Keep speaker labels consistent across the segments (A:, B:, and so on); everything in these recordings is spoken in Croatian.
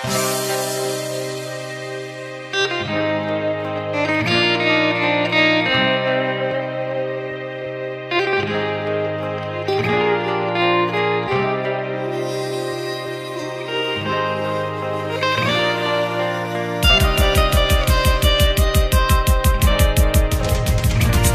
A: S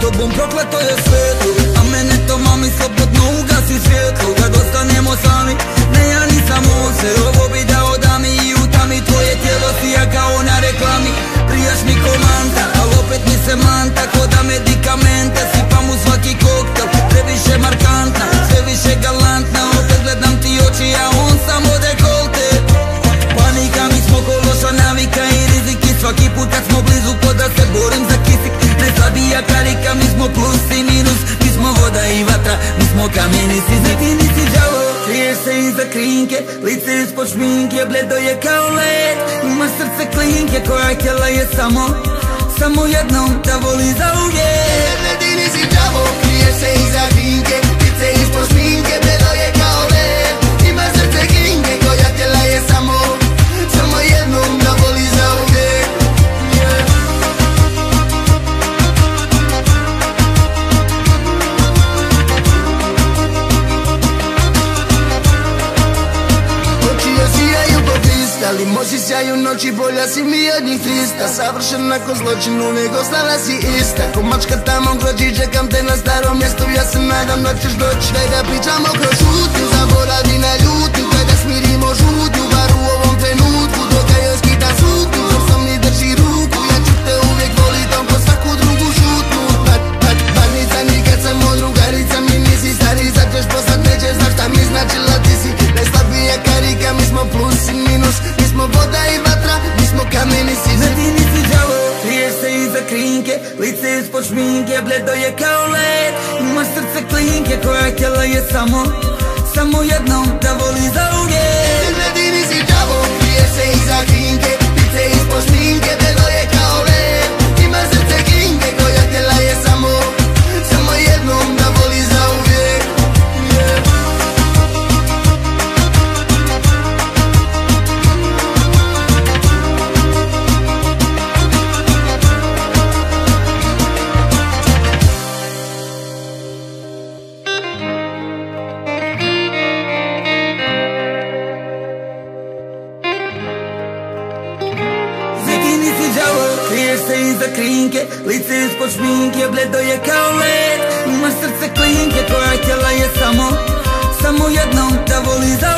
A: tobom prokleto je svijetlo, a mene to mami slobodno ugasi svjetlo. Kad ostanemo sami, ne ja nisam ovdje, ovo bi dao dami i u tami tvoje tijelo sija kao na reklami. Prijaš mi ko manta, al opet mi se manta, ko da medikamente sipam u svaki koktel. Previše markantna, sve više galantna, opet gledam ti oči, a on samo dekolte. Panika, mi smo ko loša navika i riziki, svaki put kad smo blizu ko da se borim za kisik. Ne slabija karika, mi smo plus i minus, mi smo voda i vatra, mi smo kameni sizni. Ti nisi đavo, kriješ se iza krinke, lice ispod šminke, bledo je kao led. Imaš srce klinke, koja htjela je samo jednom da voli za uvijek.
B: Ti nisi đavo, kriješ se iza krinke, lice ispod šminke, bledo je kao led. Imaš srce klinke, koja htjela je samo jednom da voli za uvijek. Ali moći sjaju noći, bolja si mi od njih 300. Savršena ko zločin, uvijek ostala si ista. Ko mačka tamo grođi, čekam te na starom mjestu. Ja se nadam da ćeš doći. Daj da pričamo kroz šutnju, zaboravi na ljutnju. Daj da smirimo žutnju, bar u ovom trenutku. Dok ja joj skitam suknju, dok sam mi drži ruku. Ja ću te uvijek volit, on ko svaku drugu šutnju. Parnica nikad sam od drugarica, mi nisi starica. Ćeš poslat, nećeš znaš šta mi značila ti si. Najslabija karika, mi smo plus i minus. Mi smo voda i vatra, mi smo kameni sizni.
A: Ti nisi đavo, kriješ se iza krinke, lice ispod šminke, bledo je kao led. Imaš srce klinke, koja htjela je samo jednom da voli za uvijek.
B: Ti nisi đavo, kriješ se iza krinke, lice ispod šminke, bledo je kao led. Imaš srce klinke, koja htjela je samo jednom da voli za uvijek.
A: Kriješ se iza krinke, lice ispod šminke, bledo je kao led. Imaš srce klinke, koja htjela je samo jednom da voli za